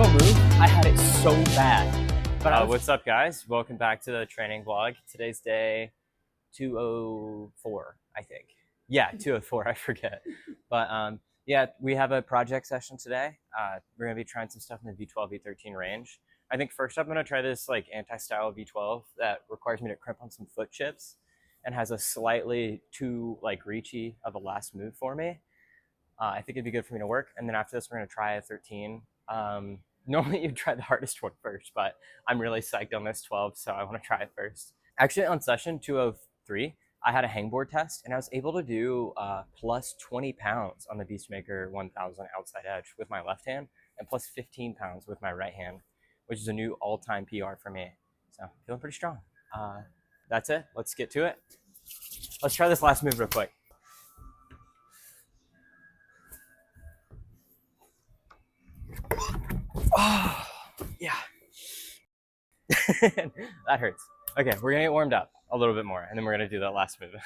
final move, I had it so bad. But What's up, guys? Welcome back to the training vlog. Today's day 204, I think. Yeah, 204, I forget. But yeah, we have a project session today. We're going to be trying some stuff in the V12, V13 range. I think first I'm going to try this like anti-style V12 that requires me to crimp on some foot chips and has a slightly too like reachy of a last move for me. I think it'd be good for me to work. And then after this, we're going to try a 13. Normally you'd try the hardest one first, but I'm really psyched on this 12, so I want to try it first. Actually, on session 203, I had a hangboard test, and I was able to do plus 20 pounds on the Beastmaker 1000 outside edge with my left hand, and plus 15 pounds with my right hand, which is a new all-time PR for me. So feeling pretty strong. That's it. Let's get to it. Let's try this last move real quick. Oh, yeah. That hurts. Okay, we're gonna get warmed up a little bit more, and then we're gonna do that last move.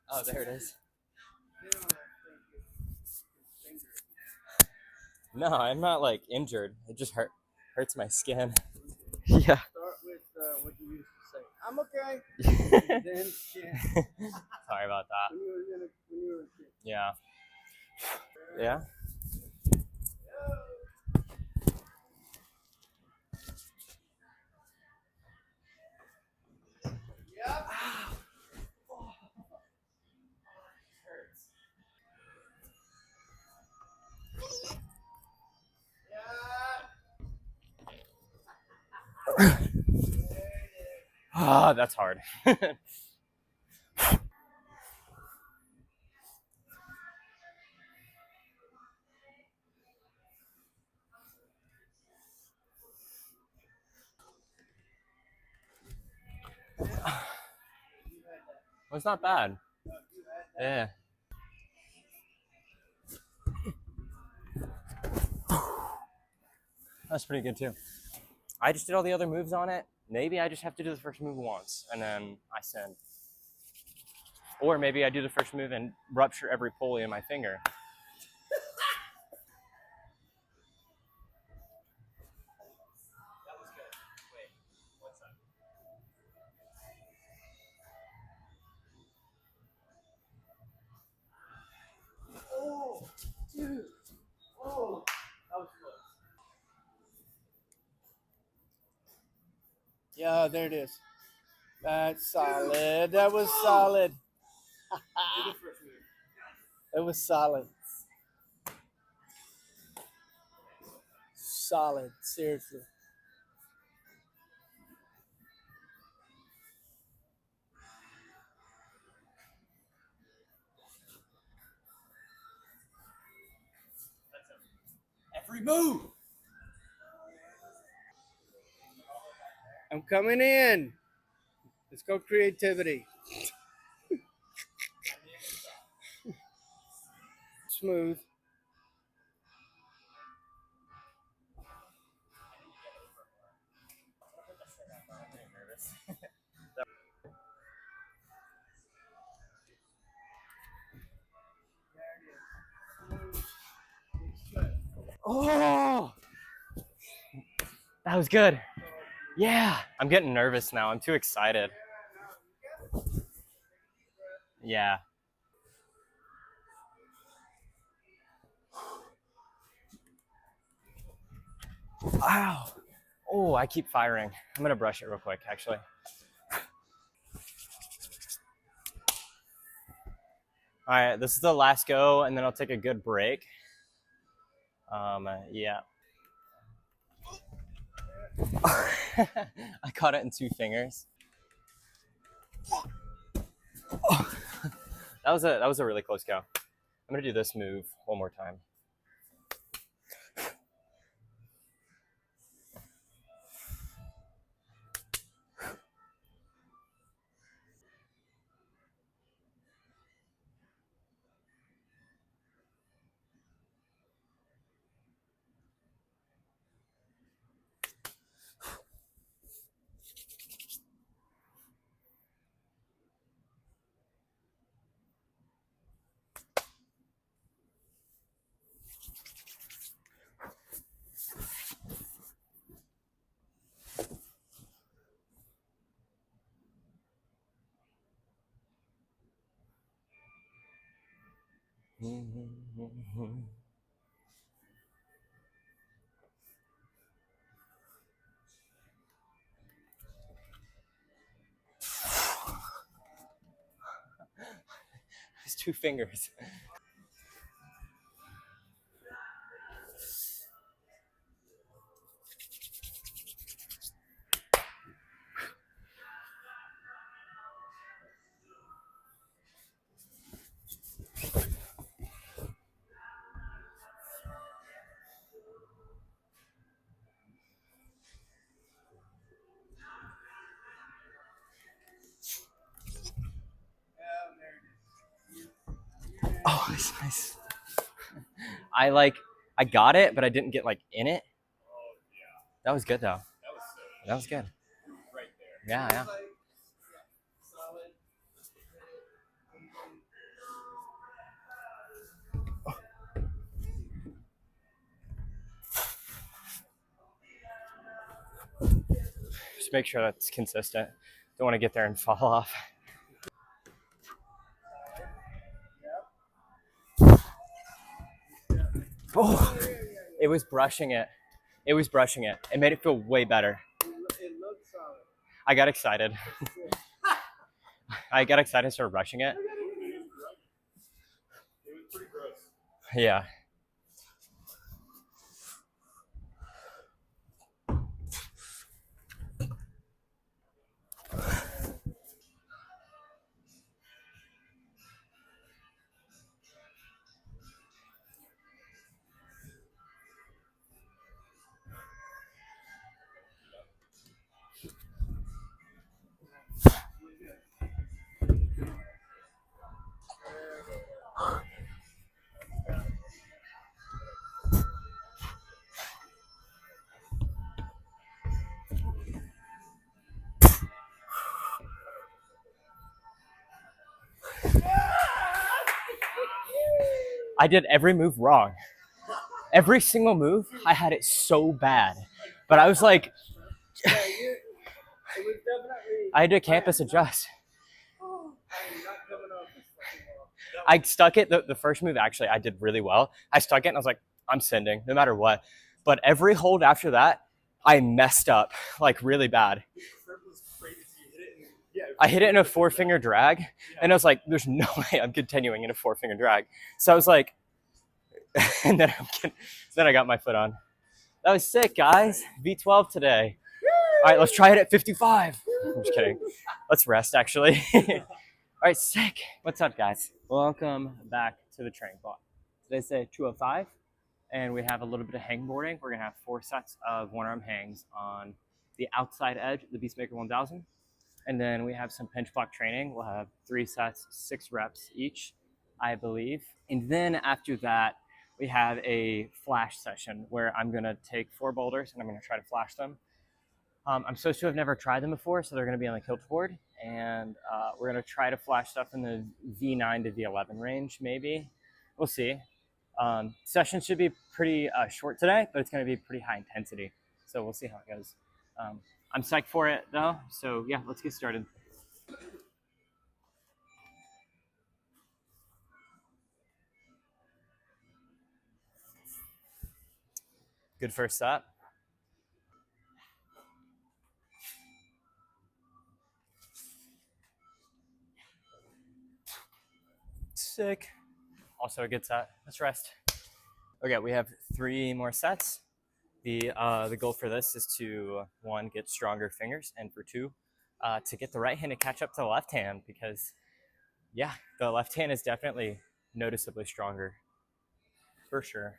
Oh, there it is. No, I'm not like injured. It just hurts my skin. Yeah. Start with what you used to say. I'm okay. Then, Sorry about that. when you were a kid. Yeah. Yeah. Yep. Ah, that's hard. Well, it's not bad. Yeah. That's pretty good too. I just did all the other moves on it. Maybe I just have to do the first move once and then I send. Or maybe I do the first move and rupture every pulley in my finger. That was good. Wait, what's that? Oh, dude. Oh, that was close. Yeah, there it is. That's solid. That was solid. Do the first move. It was solid. Solid. Seriously. Every move. I'm coming in. Let's go creativity. Smooth. Oh, that was good. Yeah, I'm getting nervous now. I'm too excited. Yeah. Wow. Oh, I keep firing. I'm gonna brush it real quick, actually. All right, this is the last go, and then I'll take a good break. Yeah. I caught it in 2 fingers. That was a really close go. I'm gonna do this move one more time. His 2 fingers. Oh, that's nice. I got it, but I didn't get like in it. That was good though. That was good. Yeah, yeah. Just make sure that's consistent. Don't want to get there and fall off. Oh, it was brushing it. It was brushing it. It made it feel way better. I got excited. I got excited and started rushing it. Yeah. I did every move wrong. Every single move, I had it so bad. But I was like, I had to campus adjust. I stuck it. The first move, actually, I did really well. I stuck it and I was like, I'm sending no matter what. But every hold after that, I messed up like really bad. I hit it in a 4-finger drag and I was like, there's no way I'm continuing in a 4-finger drag. So I was like, and then I got my foot on. That was sick, guys. V12 today. All right, let's try it at 55. I'm just kidding. Let's rest, actually. All right, sick. What's up, guys? Welcome back to the training block. Today's day 205, and we have a little bit of hangboarding. We're gonna have 4 sets of one-arm hangs on the outside edge of the Beastmaker 1000. And then we have some pinch block training. We'll have 3 sets, 6 reps each, I believe. And then after that, we have a flash session where I'm gonna take 4 boulders and I'm gonna try to flash them. I'm supposed to have never tried them before, so they're gonna be on the Kilter board. And we're gonna try to flash stuff in the V9 to V11 range, maybe. We'll see. Session should be pretty short today, but it's gonna be pretty high intensity. So we'll see how it goes. I'm psyched for it though, so yeah, let's get started. Good first set. Sick. Also a good set. Let's rest. Okay, we have 3 more sets. The goal for this is to 1, get stronger fingers, and for 2, to get the right hand to catch up to the left hand, because yeah, the left hand is definitely noticeably stronger, for sure.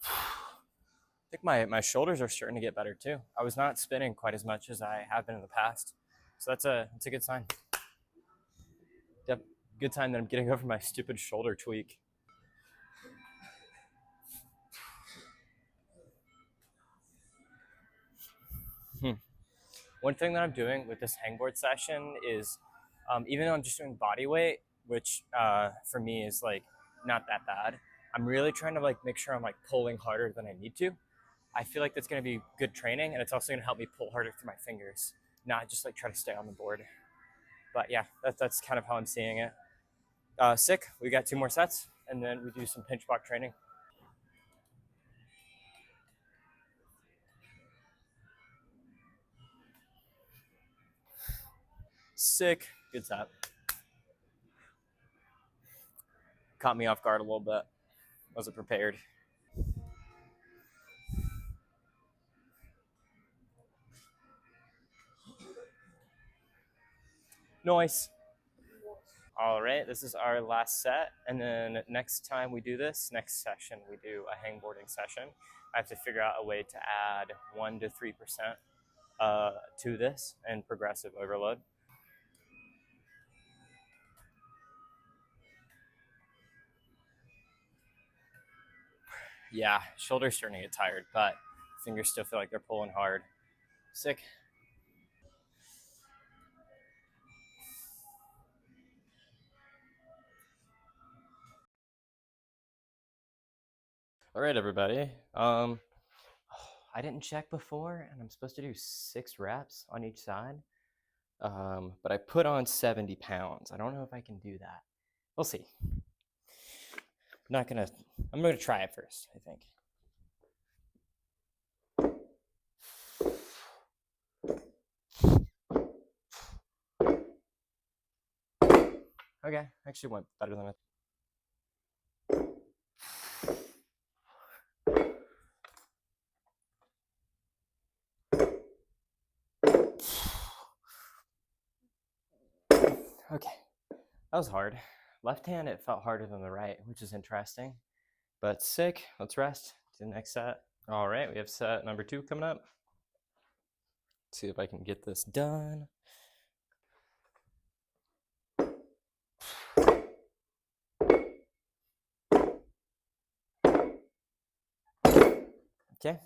I think my shoulders are starting to get better too. I was not spinning quite as much as I have been in the past, so that's a good sign. Good sign that I'm getting over my stupid shoulder tweak. One thing that I'm doing with this hangboard session is, even though I'm just doing body weight, which for me is like not that bad, I'm really trying to like make sure I'm like pulling harder than I need to. I feel like that's going to be good training, and it's also going to help me pull harder through my fingers, not just like try to stay on the board. But yeah, that's kind of how I'm seeing it. Sick. We got 2 more sets, and then we do some pinch block training. Sick. Good set. Caught me off guard a little bit. Wasn't prepared. Nice. All right, this is our last set, and then next time we do this, next session we do a hangboarding session. I have to figure out a way to add 1 to 3% to this and progressive overload. Yeah, shoulders starting to get tired, but fingers still feel like they're pulling hard. Sick. All right, everybody. I didn't check before, and I'm supposed to do 6 reps on each side. But I put on 70 pounds. I don't know if I can do that. We'll see. I'm gonna try it first, I think. Okay, actually went better than I. Okay, that was hard. Left hand, it felt harder than the right, which is interesting. But sick. Let's rest. Do the next set. All right, we have set number 2 coming up. Let's see if I can get this done. Okay.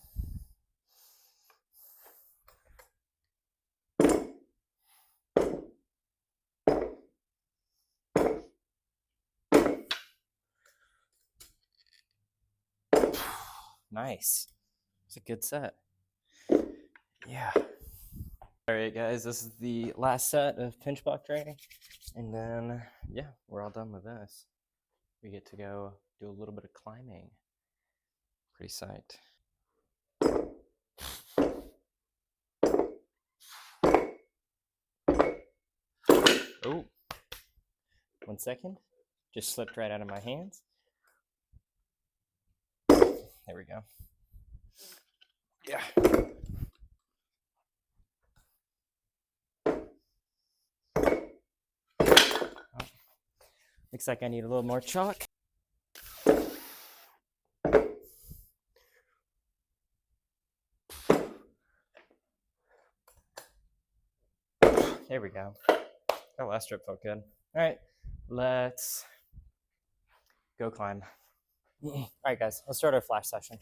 Nice. It's a good set. Yeah. All right, guys, this is the last set of pinch block training. And then, yeah, we're all done with this. We get to go do a little bit of climbing. Pretty psyched. Oh, 1 second. Just slipped right out of my hands. There we go. Yeah. Oh, looks like I need a little more chalk. There we go. That last strip felt good. All right, let's go climb. All right, guys, let's start our flash session.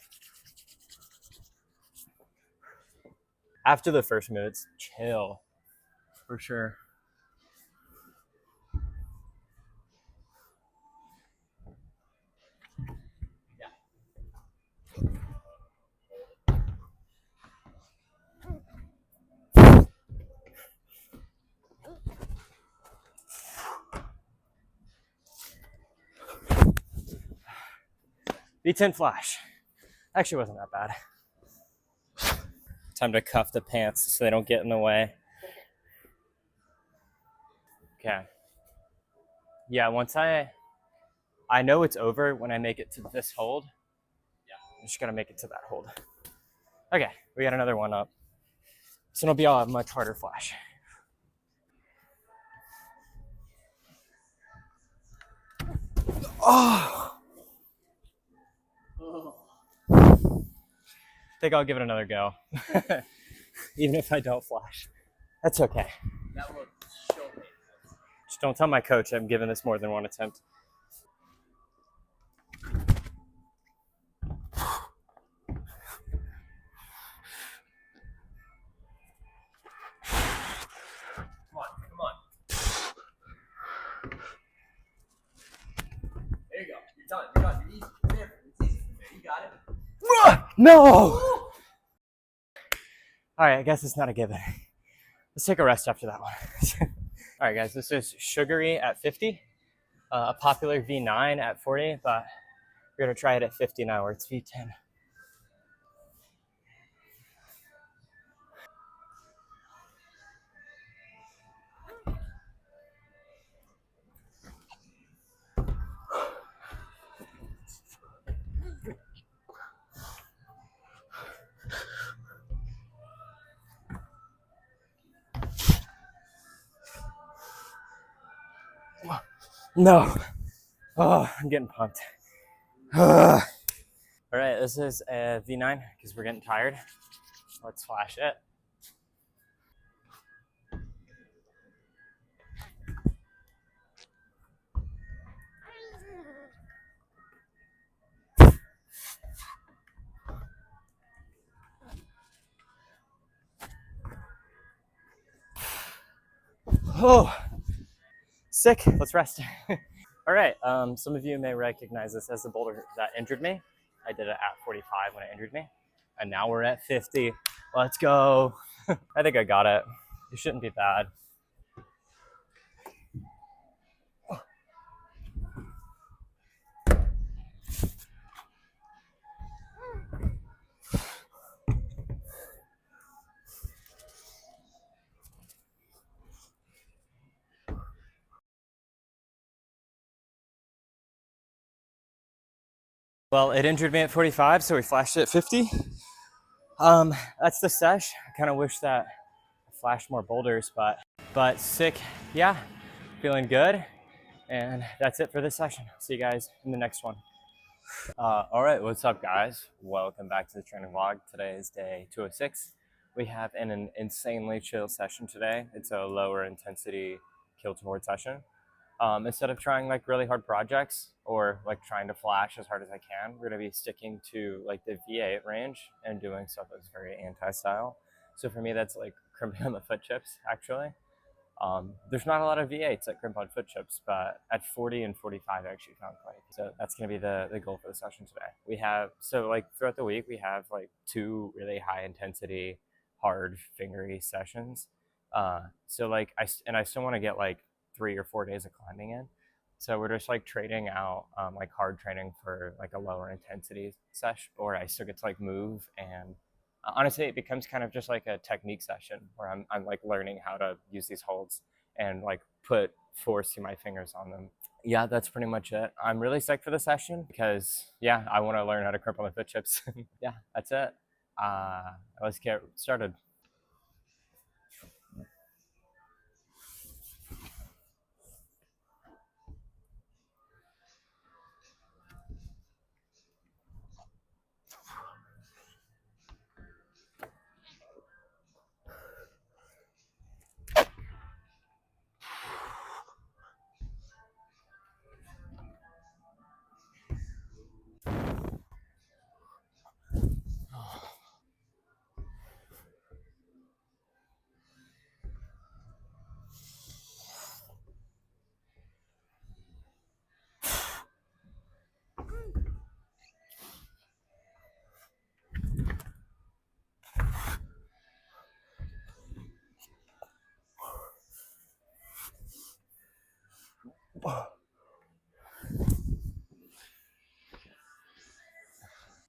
After the first minutes, chill. For sure. V10 flash. Actually wasn't that bad. Time to cuff the pants so they don't get in the way. Okay. Yeah, once I know it's over when I make it to this hold. Yeah, I'm just gonna make it to that hold. Okay, we got another one up. So it'll be a much harder flash. Oh! I think I'll give it another go. Even if I don't flash. That's okay. That will show me. Just don't tell my coach I'm giving this more than 1 attempt. Come on. There you go. You're done. You're easy. There. It's easy. You got it. No! All right, I guess it's not a given. Let's take a rest after that one. All right, guys, this is Sugary at 50, a popular V9 at 40, but we're gonna try it at 50 now, where it's V10. No. Oh, I'm getting pumped. All right, this is a V9 because we're getting tired. Let's flash it. Oh, sick. Let's rest. All right. Some of you may recognize this as the boulder that injured me. I did it at 45 when it injured me, and now we're at 50. Let's go. I think I got it. It shouldn't be bad. Well, it injured me at 45, so we flashed it at 50. That's the sesh. I kind of wish that I flashed more boulders, but sick. Yeah, feeling good. And that's it for this session. See you guys in the next one. All right, what's up, guys? Welcome back to the training vlog. Today is day 206. We have an insanely chill session today. It's a lower intensity Kilter session. Instead of trying like really hard projects or like trying to flash as hard as I can, we're gonna be sticking to like the V8 range and doing stuff that's very anti-style. So for me, that's like crimping on the foot chips, actually. There's not a lot of V8s at crimp on foot chips, but at 40 and 45, I actually found quite. So that's going to be the goal for the session today. We have, so like throughout the week, we have like 2 really high intensity, hard fingery sessions. So like, I still want to get like 3 or 4 days of climbing in. So we're just like trading out like hard training for like a lower intensity sesh, or I still get to like move and honestly, it becomes kind of just like a technique session where I'm like learning how to use these holds and like put force through my fingers on them. Yeah, that's pretty much it. I'm really psyched for the session because yeah, I want to learn how to crimp on the foot chips. Yeah, that's it. Uh, let's get started.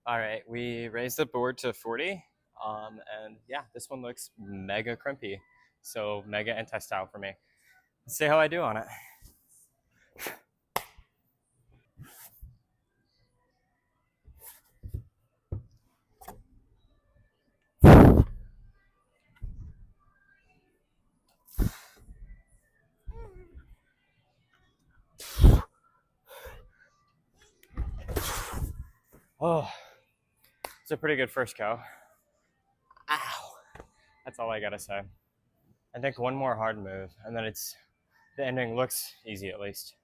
All right, we raised the board to 40. And yeah, this one looks mega crimpy. So mega anti-style for me. Let's see how I do on it. Oh, it's a pretty good first go. Ow. That's all I gotta say. I think one more hard move, and then the ending looks easy at least.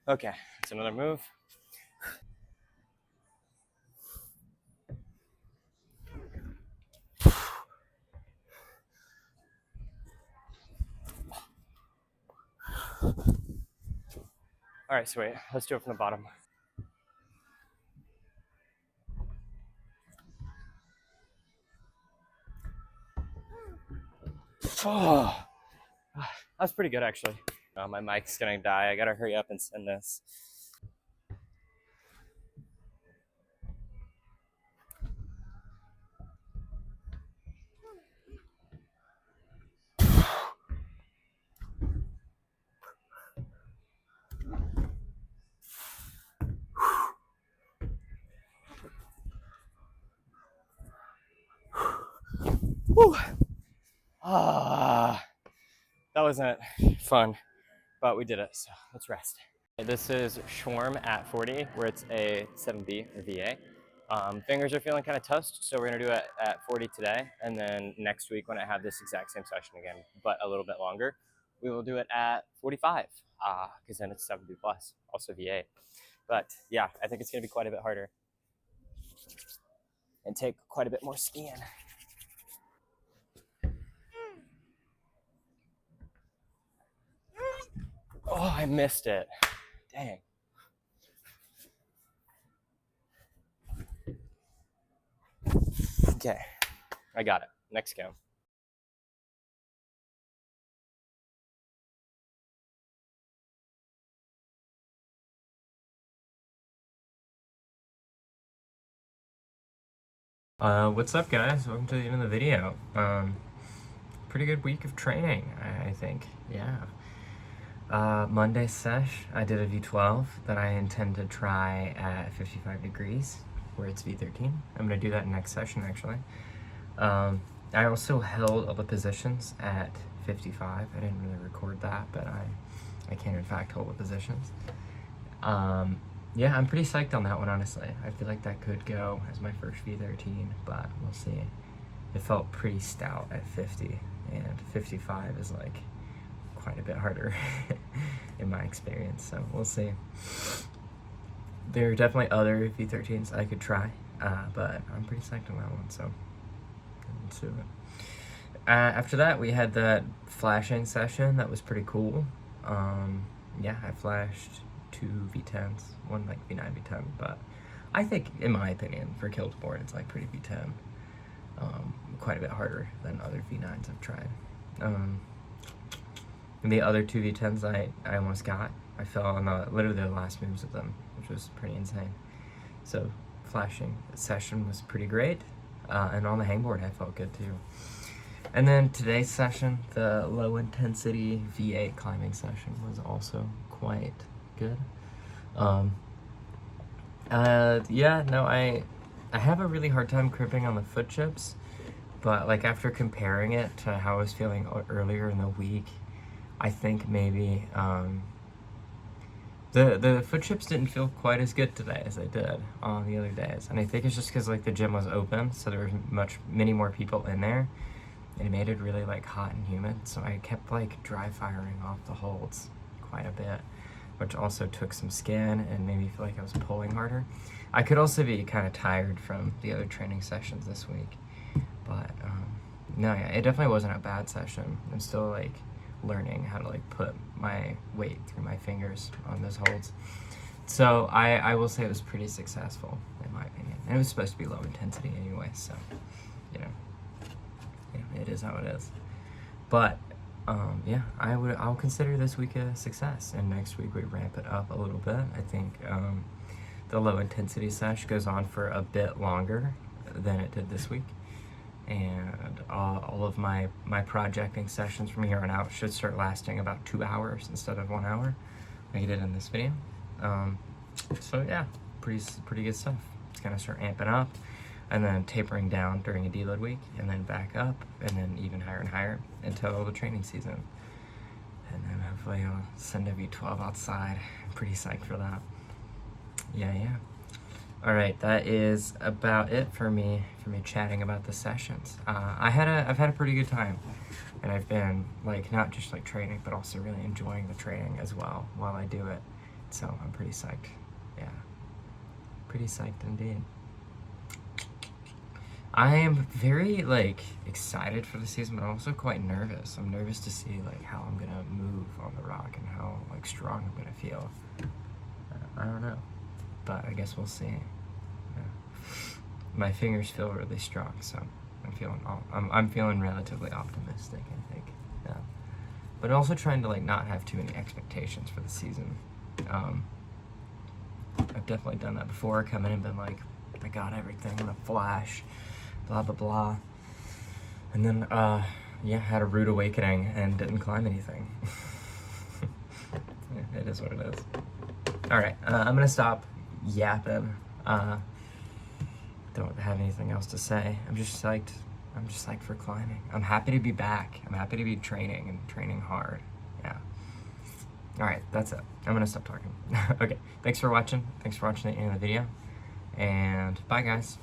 Okay, it's another move. All right, sweet. Let's do it from the bottom. Oh, that's pretty good actually. My mic's gonna die. I gotta hurry up and send this. Whew. Ah, that wasn't fun, but we did it, so let's rest. This is Schwarm at 40, where it's a 7B or VA. Fingers are feeling kind of toast, so we're gonna do it at 40 today, and then next week when I have this exact same session again, but a little bit longer, we will do it at 45, because then it's 7B plus, also VA. But yeah, I think it's gonna be quite a bit harder and take quite a bit more skiing. Oh, I missed it. Dang. Okay, I got it. Next go. What's up, guys? Welcome to the end of the video. Pretty good week of training, I think. Yeah. Monday sesh, I did a V12 that I intend to try at 55 degrees, where it's V13. I'm gonna do that next session, actually. I also held all the positions at 55. I didn't really record that, but I can in fact hold the positions. Yeah, I'm pretty psyched on that one, honestly. I feel like that could go as my first V13, but we'll see. It felt pretty stout at 50, and 55 is like quite a bit harder in my experience, so we'll see. There are definitely other V13s I could try, but I'm pretty psyched on that one, so let's do it. After that, we had that flashing session that was pretty cool. Yeah, I flashed 2 V10s, one like V9, V10, but I think, in my opinion, for Kilter board, it's like pretty V10. Quite a bit harder than other V9s I've tried. And the other 2 V10s I almost got. I fell on literally the last moves of them, which was pretty insane. So flashing session was pretty great, and on the hangboard I felt good too. And then today's session, the low intensity V8 climbing session, was also quite good. Yeah, no, I have a really hard time crimping on the foot chips, but like after comparing it to how I was feeling earlier in the week, I think maybe the foot chips didn't feel quite as good today as they did on the other days, and I think it's just because like the gym was open, so there was many more people in there, and it made it really like hot and humid, so I kept like dry firing off the holds quite a bit, which also took some skin and made me feel like I was pulling harder. I could also be kind of tired from the other training sessions this week, but no, yeah, it definitely wasn't a bad session. I'm still like learning how to like put my weight through my fingers on those holds. So I will say it was pretty successful in my opinion. And it was supposed to be low intensity anyway, so you know, it is how it is. But yeah, I'll consider this week a success, and next week we ramp it up a little bit. I think the low intensity sesh goes on for a bit longer than it did this week, and all of my projecting sessions from here on out should start lasting about 2 hours instead of 1 hour like I did in this video. So yeah, pretty good stuff. It's gonna start amping up and then tapering down during a deload week, and then back up, and then even higher and higher until the training season. And then hopefully I'll send a V12 outside. I'm pretty psyched for that. Yeah. All right, that is about it for me chatting about the sessions. I've had a pretty good time, and I've been like not just like training, but also really enjoying the training as well while I do it. So I'm pretty psyched. Yeah, pretty psyched indeed. I am very like excited for the season, but I'm also quite nervous. I'm nervous to see like how I'm gonna move on the rock and how like strong I'm gonna feel. I don't know, but I guess we'll see. Yeah. My fingers feel really strong, so I'm feeling relatively optimistic, I think. Yeah. But also trying to like not have too many expectations for the season. I've definitely done that before, come in and been like, I got everything in a flash, blah blah blah. And then yeah, had a rude awakening and didn't climb anything. Yeah, it is what it is. Alright, I'm gonna stop yapping. Don't have anything else to say. I'm just psyched for climbing. I'm happy to be back. I'm happy to be training and training hard. Yeah. Alright, that's it. I'm gonna stop talking. Okay, thanks for watching. Thanks for watching the end of the video. And bye guys.